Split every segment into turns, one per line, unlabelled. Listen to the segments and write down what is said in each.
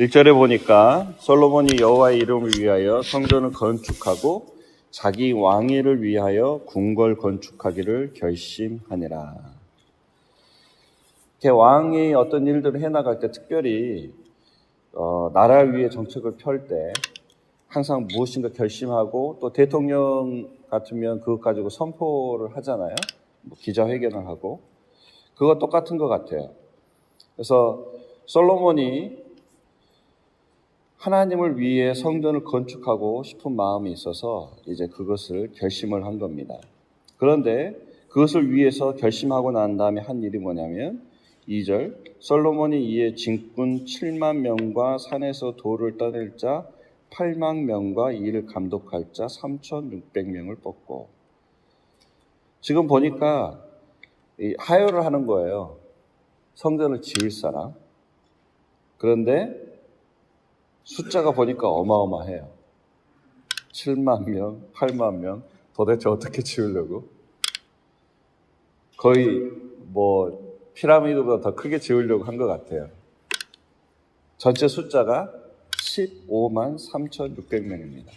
1절에 보니까 솔로몬이 여호와의 이름을 위하여 성전을 건축하고 자기 왕위를 위하여 궁궐 건축하기를 결심하니라. 왕이 어떤 일들을 해나갈 때 특별히 나라를 위해 정책을 펼 때 항상 무엇인가 결심하고 또 대통령 같으면 그것 가지고 선포를 하잖아요. 기자회견을 하고. 그거 똑같은 것 같아요. 그래서 솔로몬이 하나님을 위해 성전을 건축하고 싶은 마음이 있어서 이제 그것을 결심을 한 겁니다. 그런데 그것을 위해서 결심하고 난 다음에 한 일이 뭐냐면 2절 솔로몬이 이에 진군 7만 명과 산에서 돌을 떠낼 자 8만 명과 이를 감독할 자 3,600명을 뽑고 지금 보니까 하혈을 하는 거예요. 성전을 지을 사람. 그런데 숫자가 보니까 어마어마해요. 7만 명, 8만 명. 도대체 어떻게 지으려고? 거의 피라미드보다 더 크게 지으려고 한 것 같아요. 전체 숫자가 15만 3,600명입니다.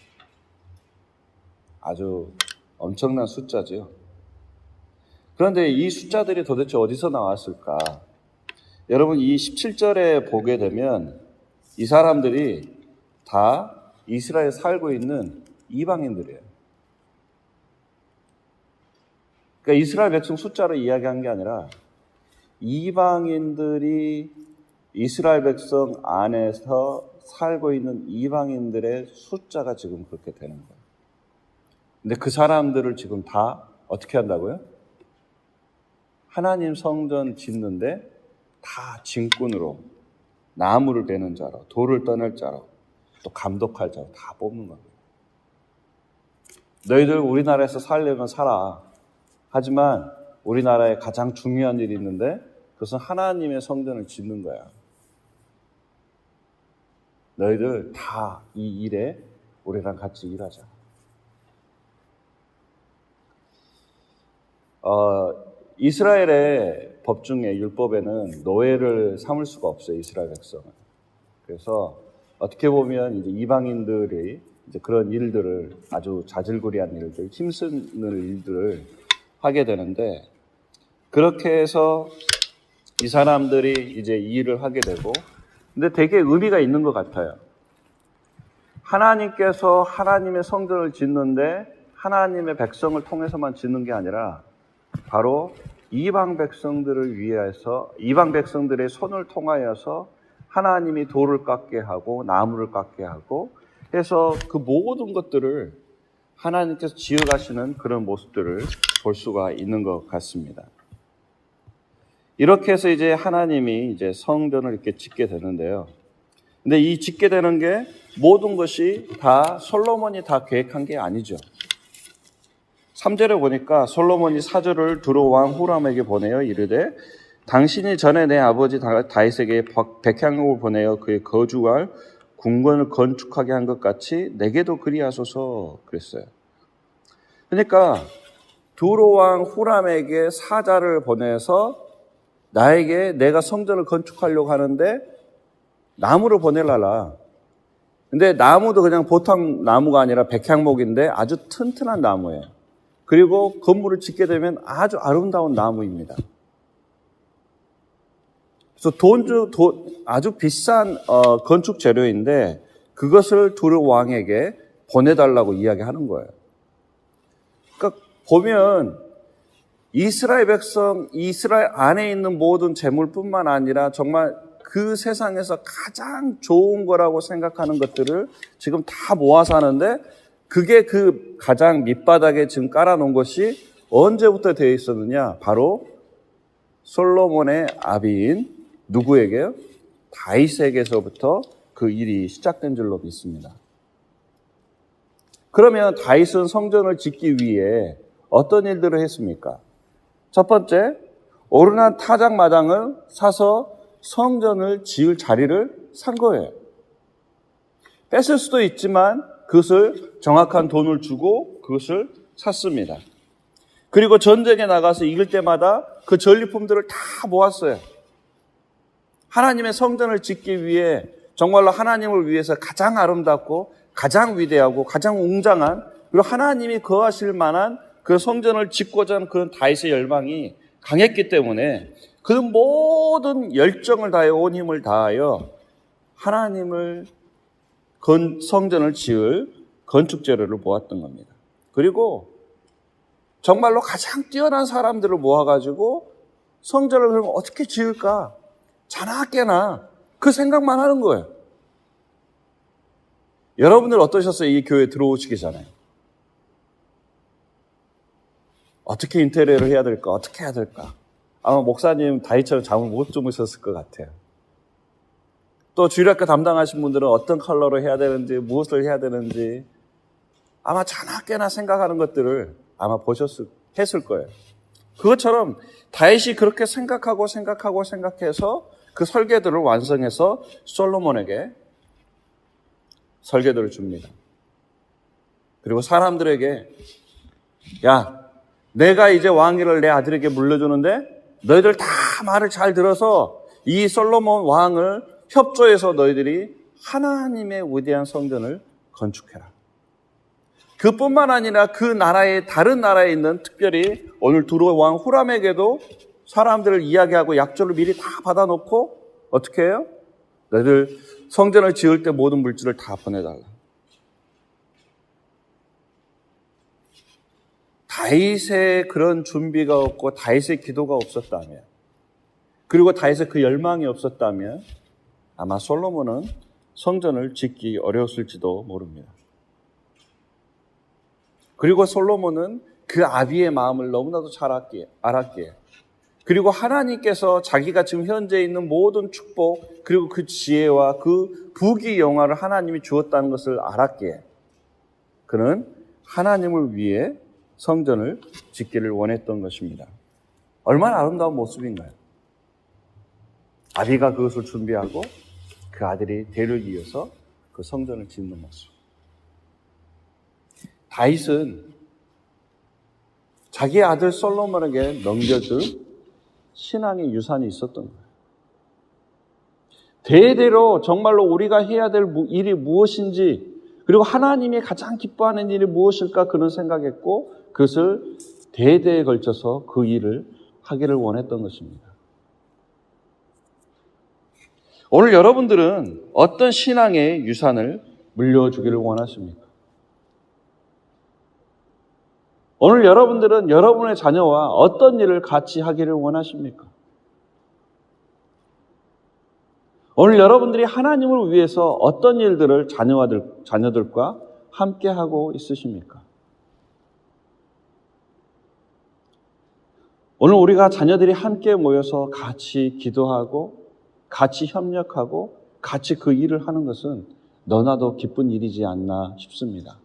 아주 엄청난 숫자죠. 그런데 이 숫자들이 도대체 어디서 나왔을까? 여러분 이 17절에 보게 되면 이 사람들이 다 이스라엘에 살고 있는 이방인들이에요. 그러니까 이스라엘 백성 숫자를 이야기한 게 아니라 이방인들이 이스라엘 백성 안에서 살고 있는 이방인들의 숫자가 지금 그렇게 되는 거예요. 근데 그 사람들을 지금 다 어떻게 한다고요? 하나님 성전 짓는데 다 진꾼으로 나무를 베는 자로, 돌을 떠낼 자로, 또 감독할 자로 다 뽑는 겁니다. 너희들 우리나라에서 살려면 살아. 하지만 우리나라에 가장 중요한 일이 있는데 그것은 하나님의 성전을 짓는 거야. 너희들 다 이 일에 우리랑 같이 일하자. 이스라엘의 법 중에 율법에는 노예를 삼을 수가 없어요. 이스라엘 백성은. 그래서 어떻게 보면 이제 이방인들이 이제 그런 일들을 아주 자질구레한 일들, 힘쓰는 일들을 하게 되는데 그렇게 해서 이 사람들이 이제 이 일을 하게 되고 근데 되게 의미가 있는 것 같아요. 하나님께서 하나님의 성전을 짓는데 하나님의 백성을 통해서만 짓는 게 아니라 바로 이방 백성들을 위해서 이방 백성들의 손을 통하여서 하나님이 돌을 깎게 하고 나무를 깎게 하고 해서 그 모든 것들을 하나님께서 지어가시는 그런 모습들을 볼 수가 있는 것 같습니다. 이렇게 해서 이제 하나님이 이제 성전을 이렇게 짓게 되는데요. 근데 이 짓게 되는 게 모든 것이 다 솔로몬이 다 계획한 게 아니죠. 3절에 보니까 솔로몬이 사절을 두로 왕 후람에게 보내어 이르되 당신이 전에 내 아버지 다윗에게 백향목을 보내어 그의 거주할 궁궐을 건축하게 한 것 같이 내게도 그리하소서 그랬어요. 그러니까 두로 왕 후람에게 사자를 보내서 나에게 내가 성전을 건축하려고 하는데 나무를 보내달라. 근데 나무도 그냥 보통 나무가 아니라 백향목인데 아주 튼튼한 나무예요. 그리고 건물을 짓게 되면 아주 아름다운 나무입니다. 그래서 아주 비싼 건축 재료인데 그것을 두로 왕에게 보내달라고 이야기하는 거예요. 그러니까 보면 이스라엘 백성, 이스라엘 안에 있는 모든 재물뿐만 아니라 정말 그 세상에서 가장 좋은 거라고 생각하는 것들을 지금 다 모아서 하는데 그게 그 가장 밑바닥에 지금 깔아놓은 것이 언제부터 되어 있었느냐? 바로 솔로몬의 아비인 누구에게요? 다윗에게서부터 그 일이 시작된 줄로 믿습니다. 그러면 다윗은 성전을 짓기 위해 어떤 일들을 했습니까? 첫 번째, 오르난 타작마당을 사서 성전을 지을 자리를 산 거예요. 뺏을 수도 있지만 그것을 정확한 돈을 주고 그것을 샀습니다. 그리고 전쟁에 나가서 이길 때마다 그 전리품들을 다 모았어요. 하나님의 성전을 짓기 위해 정말로 하나님을 위해서 가장 아름답고 가장 위대하고 가장 웅장한, 그리고 하나님이 거하실 만한 그 성전을 짓고자 하는 그런 다윗의 열망이 강했기 때문에 그 모든 열정을 다하여 온 힘을 다하여 하나님을 성전을 지을 건축 재료를 모았던 겁니다. 그리고 정말로 가장 뛰어난 사람들을 모아가지고 성전을 그럼 어떻게 지을까? 자나깨나 그 생각만 하는 거예요. 여러분들 어떠셨어요? 이 교회에 들어오시기 전에. 어떻게 인테리어를 해야 될까? 어떻게 해야 될까? 아마 목사님 다윗처럼 잠을 못 주무셨을 것 같아요. 또 주일학교 담당하신 분들은 어떤 컬러로 해야 되는지, 무엇을 해야 되는지 아마 자나깨나 생각하는 것들을 아마 했을 거예요. 그것처럼 다윗이 그렇게 생각해서 그 설계도를 완성해서 솔로몬에게 설계도를 줍니다. 그리고 사람들에게, 야, 내가 이제 왕위를 내 아들에게 물려주는데 너희들 다 말을 잘 들어서 이 솔로몬 왕을 협조해서 너희들이 하나님의 위대한 성전을 건축해라. 그뿐만 아니라 그 나라의 다른 나라에 있는, 특별히 오늘 두로 왕 후람에게도 사람들을 이야기하고 약조를 미리 다 받아놓고 어떻게 해요? 너희들 성전을 지을 때 모든 물질을 다 보내달라. 다윗의 그런 준비가 없고 다윗의 기도가 없었다면, 그리고 다윗의 그 열망이 없었다면 아마 솔로몬은 성전을 짓기 어려웠을지도 모릅니다. 그리고 솔로몬은 그 아비의 마음을 너무나도 잘 알았기에, 그리고 하나님께서 자기가 지금 현재 있는 모든 축복, 그리고 그 지혜와 그 부귀 영화를 하나님이 주었다는 것을 알았기에 그는 하나님을 위해 성전을 짓기를 원했던 것입니다. 얼마나 아름다운 모습인가요? 아비가 그것을 준비하고 그 아들이 대를 이어서 그 성전을 짓는 모습. 다윗은 자기 아들 솔로몬에게 넘겨줄 신앙의 유산이 있었던 거예요. 대대로 정말로 우리가 해야 될 일이 무엇인지, 그리고 하나님이 가장 기뻐하는 일이 무엇일까 그런 생각했고, 그것을 대대에 걸쳐서 그 일을 하기를 원했던 것입니다. 오늘 여러분들은 어떤 신앙의 유산을 물려주기를 원하십니까? 오늘 여러분들은 여러분의 자녀와 어떤 일을 같이 하기를 원하십니까? 오늘 여러분들이 하나님을 위해서 어떤 일들을 자녀들과 함께 하고 있으십니까? 오늘 우리가 자녀들이 함께 모여서 같이 기도하고 같이 협력하고 같이 그 일을 하는 것은 너나도 기쁜 일이지 않나 싶습니다.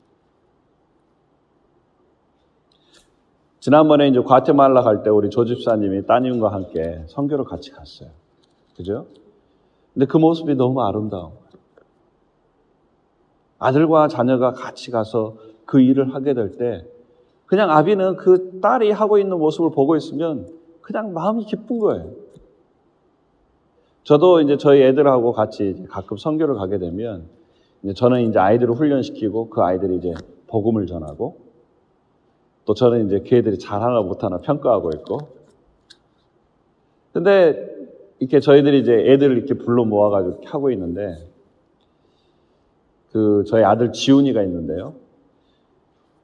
지난번에 이제 과테말라 갈 때 우리 조 집사님이 따님과 함께 선교를 같이 갔어요. 그죠? 근데 그 모습이 너무 아름다운 거예요. 아들과 자녀가 같이 가서 그 일을 하게 될 때 그냥 아비는 그 딸이 하고 있는 모습을 보고 있으면 그냥 마음이 기쁜 거예요. 저도 이제 저희 애들하고 같이 가끔 선교를 가게 되면 이제 저는 이제 아이들을 훈련시키고 그 아이들이 이제 복음을 전하고, 또 저는 이제 그 애들이 잘하나 못하나 평가하고 있고, 근데 이렇게 저희들이 이제 애들을 이렇게 불러 모아가지고 이렇게 하고 있는데, 저희 아들 지훈이가 있는데요.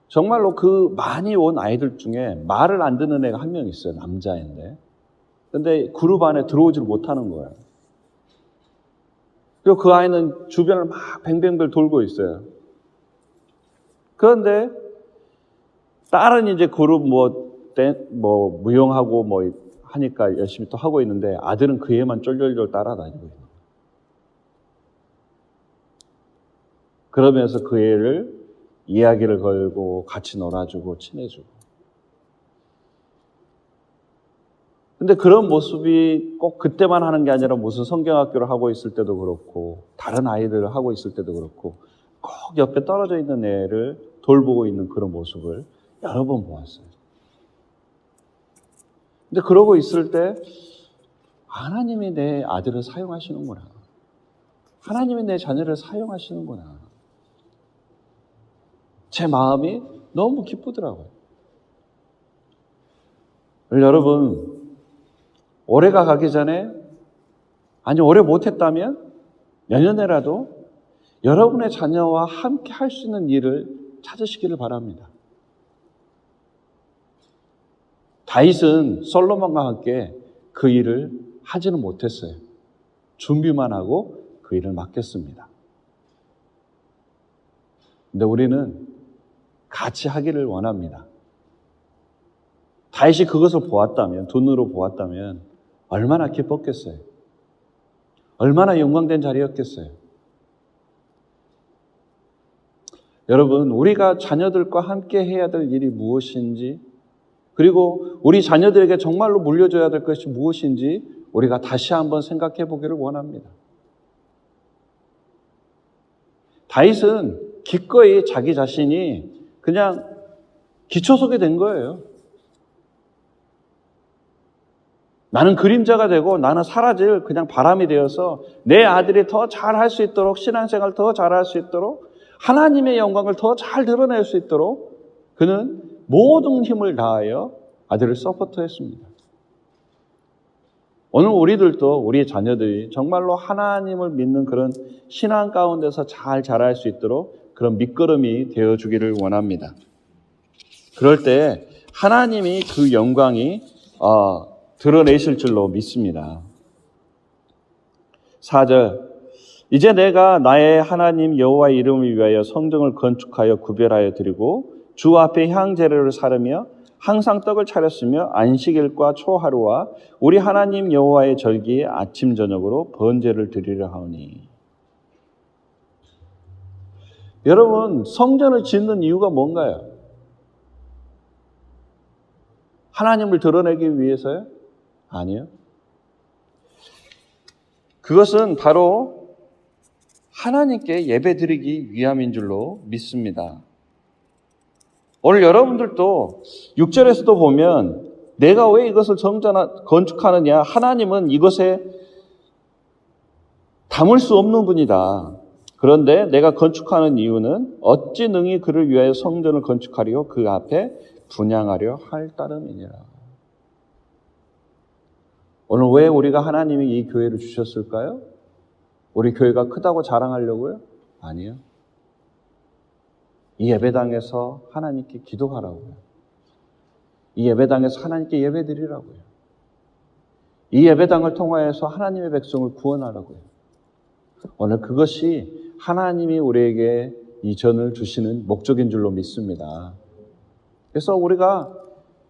정말로 그 많이 온 아이들 중에 말을 안 듣는 애가 한 명 있어요. 남자인데. 근데 그룹 안에 들어오질 못하는 거예요. 그리고 그 아이는 주변을 막 뱅뱅뱅 돌고 있어요. 그런데 딸은 이제 그룹 무용하고 하니까 열심히 또 하고 있는데, 아들은 그 애만 쫄쫄쫄 따라다니고 있는 거예요. 그러면서 그 애를 이야기를 걸고 같이 놀아주고 친해주고. 근데 그런 모습이 꼭 그때만 하는 게 아니라 무슨 성경학교를 하고 있을 때도 그렇고, 다른 아이들을 하고 있을 때도 그렇고, 꼭 옆에 떨어져 있는 애를 돌보고 있는 그런 모습을 여러 번 보았어요. 근데 그러고 있을 때 하나님이 내 아들을 사용하시는구나. 하나님이 내 자녀를 사용하시는구나. 제 마음이 너무 기쁘더라고요. 여러분, 올해가 가기 전에, 아니 올해 못했다면 내년에라도 여러분의 자녀와 함께 할 수 있는 일을 찾으시기를 바랍니다. 다윗은 솔로몬과 함께 그 일을 하지는 못했어요. 준비만 하고 그 일을 맡겼습니다. 근데 우리는 같이 하기를 원합니다. 다윗이 그것을 보았다면, 눈으로 보았다면 얼마나 기뻤겠어요. 얼마나 영광된 자리였겠어요. 여러분, 우리가 자녀들과 함께 해야 될 일이 무엇인지, 그리고 우리 자녀들에게 정말로 물려줘야 될 것이 무엇인지 우리가 다시 한번 생각해 보기를 원합니다. 다윗은 기꺼이 자기 자신이 그냥 기초석이 된 거예요. 나는 그림자가 되고 나는 사라질 그냥 바람이 되어서 내 아들이 더 잘할 수 있도록, 신앙생활을 더 잘할 수 있도록, 하나님의 영광을 더 잘 드러낼 수 있도록 그는 모든 힘을 다하여 아들을 서포트했습니다. 오늘 우리들도 우리의 자녀들이 정말로 하나님을 믿는 그런 신앙 가운데서 잘 자랄 수 있도록 그런 밑거름이 되어주기를 원합니다. 그럴 때 하나님이 그 영광이 드러내실 줄로 믿습니다. 4절, 이제 내가 나의 하나님 여호와의 이름을 위하여 성전을 건축하여 구별하여 드리고 주 앞에 향제례를 사르며 항상 떡을 차렸으며 안식일과 초하루와 우리 하나님 여호와의 절기에 아침 저녁으로 번제를 드리려 하오니. 여러분, 성전을 짓는 이유가 뭔가요? 하나님을 드러내기 위해서요? 아니요. 그것은 바로 하나님께 예배드리기 위함인 줄로 믿습니다. 오늘 여러분들도 6절에서도 보면 내가 왜 이것을 건축하느냐, 하나님은 이것에 담을 수 없는 분이다. 그런데 내가 건축하는 이유는 어찌 능히 그를 위하여 성전을 건축하리요 그 앞에 분향하려 할 따름이니라. 오늘 왜 우리가 하나님이 이 교회를 주셨을까요? 우리 교회가 크다고 자랑하려고요? 아니요. 이 예배당에서 하나님께 기도하라고요. 이 예배당에서 하나님께 예배드리라고요. 이 예배당을 통하여서 하나님의 백성을 구원하라고요. 오늘 그것이 하나님이 우리에게 이 전을 주시는 목적인 줄로 믿습니다. 그래서 우리가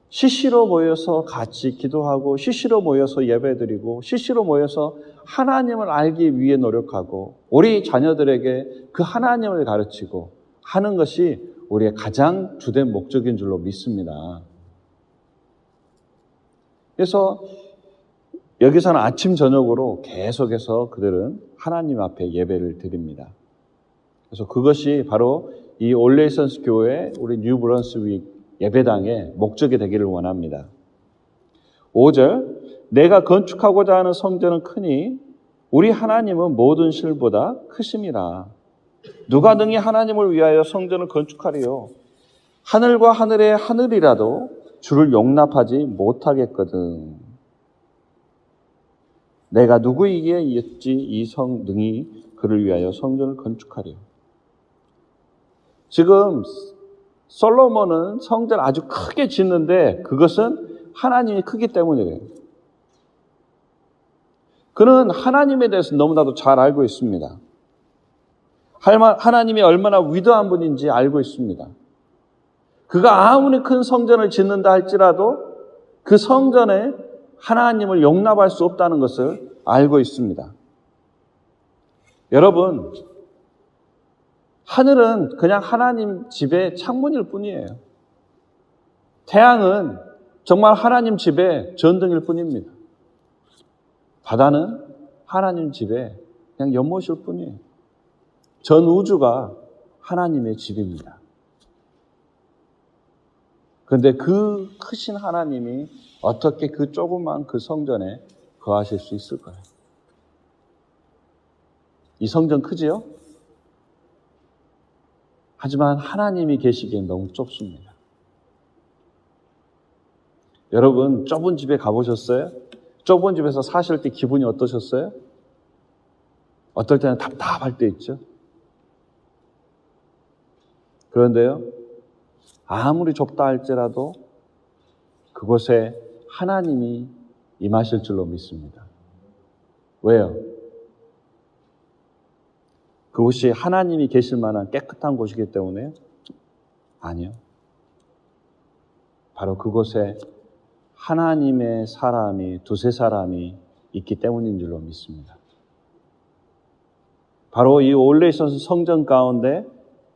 시시로 모여서 같이 기도하고 시시로 모여서 예배드리고 시시로 모여서 하나님을 알기 위해 노력하고 우리 자녀들에게 그 하나님을 가르치고 하는 것이 우리의 가장 주된 목적인 줄로 믿습니다. 그래서 여기서는 아침 저녁으로 계속해서 그들은 하나님 앞에 예배를 드립니다. 그래서 그것이 바로 이 올레이선스 교회 우리 뉴 브런스윅 예배당의 목적이 되기를 원합니다. 5절, 내가 건축하고자 하는 성전은 크니 우리 하나님은 모든 실보다 크심이라. 누가 능히 하나님을 위하여 성전을 건축하리요? 하늘과 하늘의 하늘이라도 주를 용납하지 못하겠거든. 내가 누구에게 어찌 이 능히 그를 위하여 성전을 건축하리요? 지금 솔로몬은 성전을 아주 크게 짓는데 그것은 하나님이 크기 때문이에요. 그는 하나님에 대해서 너무나도 잘 알고 있습니다. 하나님이 얼마나 위대한 분인지 알고 있습니다. 그가 아무리 큰 성전을 짓는다 할지라도 그 성전에 하나님을 용납할 수 없다는 것을 알고 있습니다. 여러분, 하늘은 그냥 하나님 집의 창문일 뿐이에요. 태양은 정말 하나님 집의 전등일 뿐입니다. 바다는 하나님 집의 그냥 연못일 뿐이에요. 전 우주가 하나님의 집입니다. 그런데 그 크신 하나님이 어떻게 그 조그만 그 성전에 거하실 수 있을까요? 이 성전 크지요? 하지만 하나님이 계시기엔 너무 좁습니다. 여러분, 좁은 집에 가보셨어요? 좁은 집에서 사실 때 기분이 어떠셨어요? 어떨 때는 답답할 때 있죠. 그런데요, 아무리 좁다 할지라도 그곳에 하나님이 임하실 줄로 믿습니다. 왜요? 그곳이 하나님이 계실 만한 깨끗한 곳이기 때문에요? 아니요. 바로 그곳에 하나님의 사람이, 두세 사람이 있기 때문인 줄로 믿습니다. 바로 이 올레이선 성전 가운데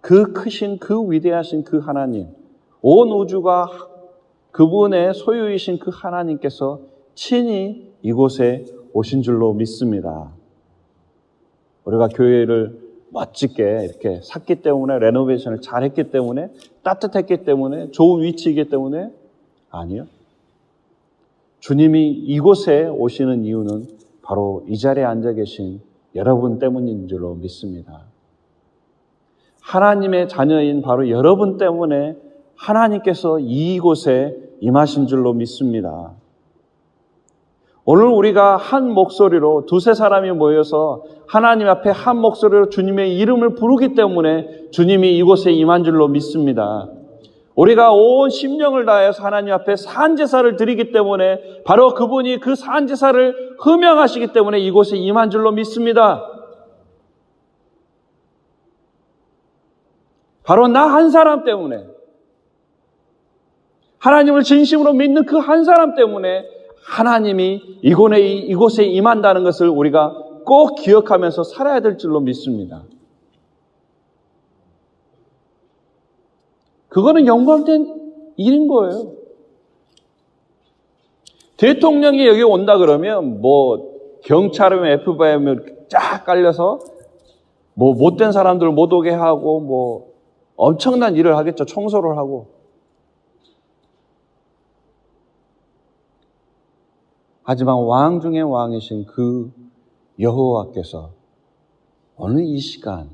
그 크신, 그 위대하신 그 하나님, 온 우주가 그분의 소유이신 그 하나님께서 친히 이곳에 오신 줄로 믿습니다. 우리가 교회를 멋지게 이렇게 샀기 때문에, 레노베이션을 잘했기 때문에, 따뜻했기 때문에, 좋은 위치이기 때문에? 아니요. 주님이 이곳에 오시는 이유는 바로 이 자리에 앉아 계신 여러분 때문인 줄로 믿습니다. 하나님의 자녀인 바로 여러분 때문에 하나님께서 이곳에 임하신 줄로 믿습니다. 오늘 우리가 한 목소리로 두세 사람이 모여서 하나님 앞에 한 목소리로 주님의 이름을 부르기 때문에 주님이 이곳에 임한 줄로 믿습니다. 우리가 온 심령을 다해서 하나님 앞에 산제사를 드리기 때문에 바로 그분이 그 산제사를 흠양하시기 때문에 이곳에 임한 줄로 믿습니다. 바로 나 한 사람 때문에, 하나님을 진심으로 믿는 그 한 사람 때문에 하나님이 이곳에 임한다는 것을 우리가 꼭 기억하면서 살아야 될 줄로 믿습니다. 그거는 영광된 일인 거예요. 대통령이 여기 온다 그러면 경찰이면 FBI면 쫙 깔려서 못된 사람들 못 오게 하고 엄청난 일을 하겠죠. 청소를 하고. 하지만 왕 중에 왕이신 그 여호와께서 오늘 이 시간,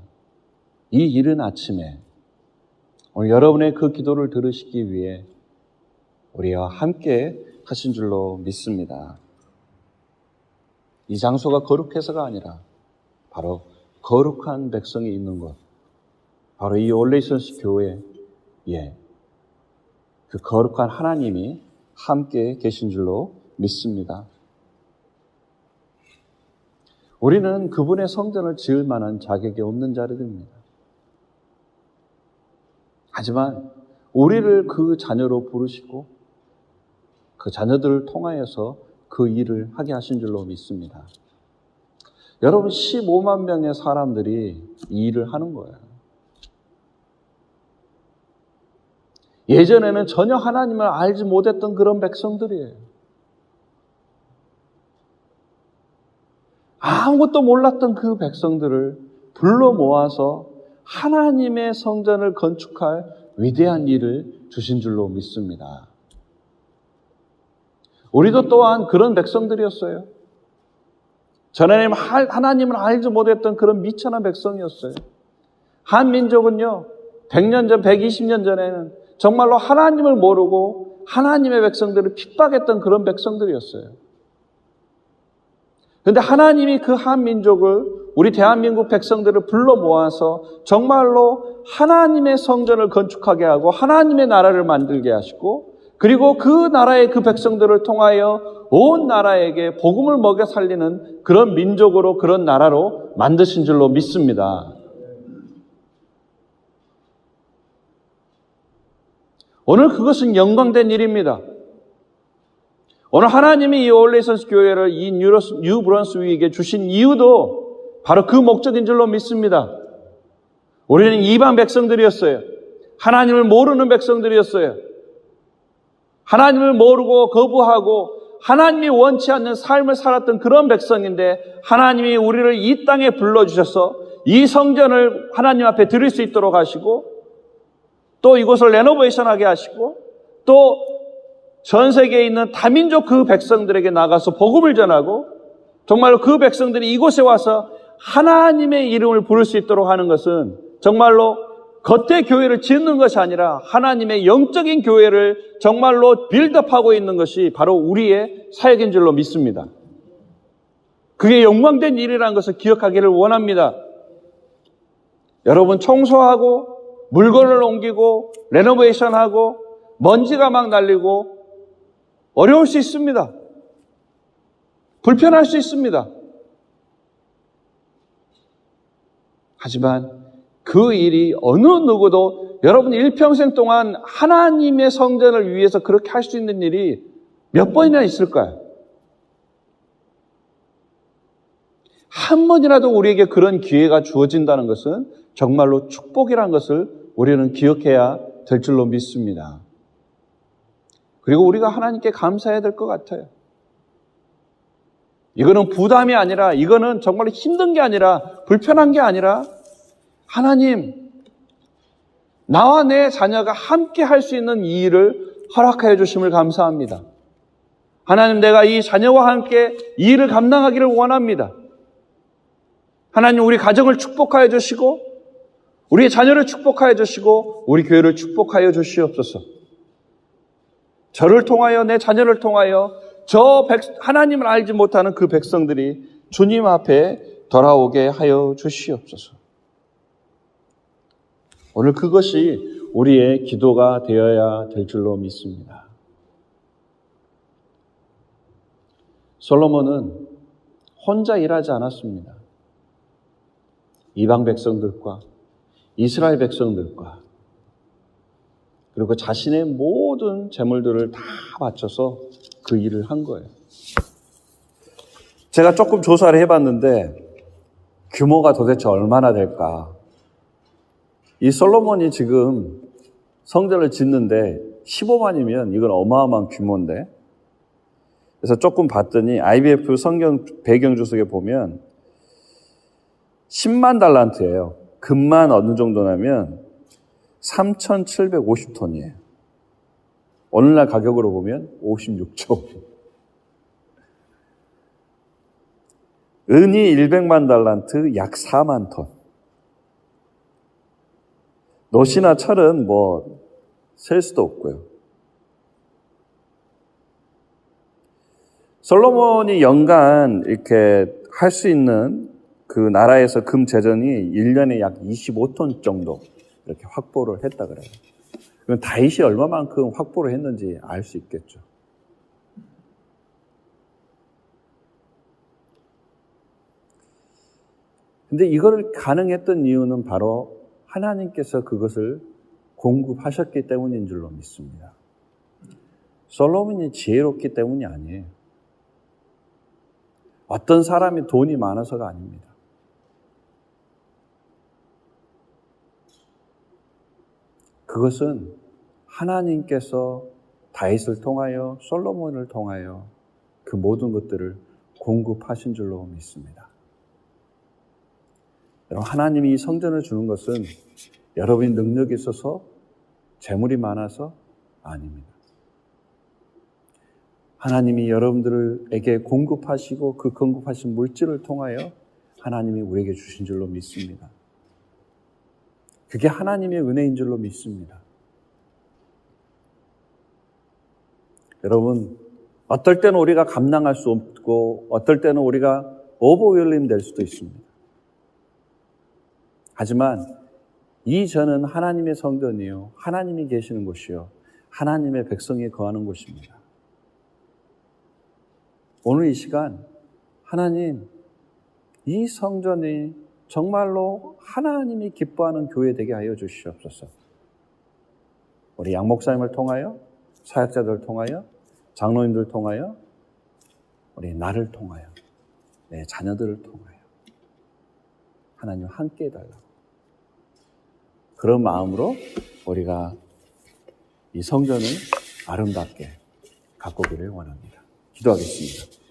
이 이른 아침에 오늘 여러분의 그 기도를 들으시기 위해 우리와 함께 하신 줄로 믿습니다. 이 장소가 거룩해서가 아니라 바로 거룩한 백성이 있는 곳, 바로 이 올레이선스 교회에 그 거룩한 하나님이 함께 계신 줄로 믿습니다. 우리는 그분의 성전을 지을 만한 자격이 없는 자들입니다. 하지만 우리를 그 자녀로 부르시고 그 자녀들을 통하여서 그 일을 하게 하신 줄로 믿습니다. 여러분, 15만 명의 사람들이 이 일을 하는 거예요. 예전에는 전혀 하나님을 알지 못했던 그런 백성들이에요. 아무것도 몰랐던 그 백성들을 불러 모아서 하나님의 성전을 건축할 위대한 일을 주신 줄로 믿습니다. 우리도 또한 그런 백성들이었어요. 전에는 하나님을 알지 못했던 그런 미천한 백성이었어요. 한민족은요, 100년 전, 120년 전에는 정말로 하나님을 모르고 하나님의 백성들을 핍박했던 그런 백성들이었어요. 그런데 하나님이 그 한민족을, 우리 대한민국 백성들을 불러 모아서 정말로 하나님의 성전을 건축하게 하고 하나님의 나라를 만들게 하시고, 그리고 그 나라의 그 백성들을 통하여 온 나라에게 복음을 먹여 살리는 그런 민족으로, 그런 나라로 만드신 줄로 믿습니다. 오늘 그것은 영광된 일입니다. 오늘 하나님이 이 올레이선스 교회를 이 뉴 브런스윅에 주신 이유도 바로 그 목적인 줄로 믿습니다. 우리는 이방 백성들이었어요. 하나님을 모르는 백성들이었어요. 하나님을 모르고 거부하고 하나님이 원치 않는 삶을 살았던 그런 백성인데, 하나님이 우리를 이 땅에 불러주셔서 이 성전을 하나님 앞에 드릴 수 있도록 하시고, 또 이곳을 레노베이션하게 하시고, 또 전 세계에 있는 다민족 그 백성들에게 나가서 복음을 전하고, 정말로 그 백성들이 이곳에 와서 하나님의 이름을 부를 수 있도록 하는 것은 정말로 겉에 교회를 짓는 것이 아니라 하나님의 영적인 교회를 정말로 빌드업하고 있는 것이 바로 우리의 사역인 줄로 믿습니다. 그게 영광된 일이라는 것을 기억하기를 원합니다. 여러분 청소하고 물건을 옮기고 레노베이션하고 먼지가 막 날리고 어려울 수 있습니다. 불편할 수 있습니다. 하지만 그 일이 어느 누구도 여러분 일평생 동안 하나님의 성전을 위해서 그렇게 할 수 있는 일이 몇 번이나 있을까요? 한 번이라도 우리에게 그런 기회가 주어진다는 것은 정말로 축복이라는 것을 우리는 기억해야 될 줄로 믿습니다. 그리고 우리가 하나님께 감사해야 될 것 같아요. 이거는 부담이 아니라, 이거는 정말 힘든 게 아니라, 불편한 게 아니라, 하나님, 나와 내 자녀가 함께 할 수 있는 이 일을 허락하여 주심을 감사합니다. 하나님, 내가 이 자녀와 함께 이 일을 감당하기를 원합니다. 하나님, 우리 가정을 축복하여 주시고, 우리의 자녀를 축복하여 주시고, 우리 교회를 축복하여 주시옵소서. 저를 통하여, 내 자녀를 통하여 하나님을 알지 못하는 그 백성들이 주님 앞에 돌아오게 하여 주시옵소서. 오늘 그것이 우리의 기도가 되어야 될 줄로 믿습니다. 솔로몬은 혼자 일하지 않았습니다. 이방 백성들과 이스라엘 백성들과 그리고 자신의 모든 재물들을 다 바쳐서 그 일을 한 거예요. 제가 조금 조사를 해봤는데 규모가 도대체 얼마나 될까? 이 솔로몬이 지금 성전을 짓는데 15만이면 이건 어마어마한 규모인데, 그래서 조금 봤더니 IBF 성경 배경 주석에 보면 10만 달란트예요. 금만 어느 정도냐면 3,750톤이에요. 오늘날 가격으로 보면 56조. 은이 100만 달란트, 약 4만 톤. 노시나 철은 셀 수도 없고요. 솔로몬이 연간 이렇게 할 수 있는 그 나라에서 금 재정이 1년에 약 25톤 정도 이렇게 확보를 했다 그래요. 그럼 다윗이 얼마만큼 확보를 했는지 알 수 있겠죠. 근데 이걸 가능했던 이유는 바로 하나님께서 그것을 공급하셨기 때문인 줄로 믿습니다. 솔로몬이 지혜롭기 때문이 아니에요. 어떤 사람이 돈이 많아서가 아닙니다. 그것은 하나님께서 다윗을 통하여 솔로몬을 통하여 그 모든 것들을 공급하신 줄로 믿습니다. 여러분, 하나님이 이 성전을 주는 것은 여러분이 능력이 있어서 재물이 많아서 아닙니다. 하나님이 여러분들에게 공급하시고 그 공급하신 물질을 통하여 하나님이 우리에게 주신 줄로 믿습니다. 그게 하나님의 은혜인 줄로 믿습니다. 여러분, 어떨 때는 우리가 감당할 수 없고 어떨 때는 우리가 오버웰림 될 수도 있습니다. 하지만 이 전은 하나님의 성전이요, 하나님이 계시는 곳이요, 하나님의 백성이 거하는 곳입니다. 오늘 이 시간 하나님, 이 성전이 정말로 하나님이 기뻐하는 교회 되게 하여 주시옵소서. 우리 양 목사님을 통하여, 사역자들을 통하여, 장로님들을 통하여, 우리 나를 통하여, 내 자녀들을 통하여 하나님 함께 해달라고, 그런 마음으로 우리가 이 성전을 아름답게 가꾸기를 원합니다. 기도하겠습니다.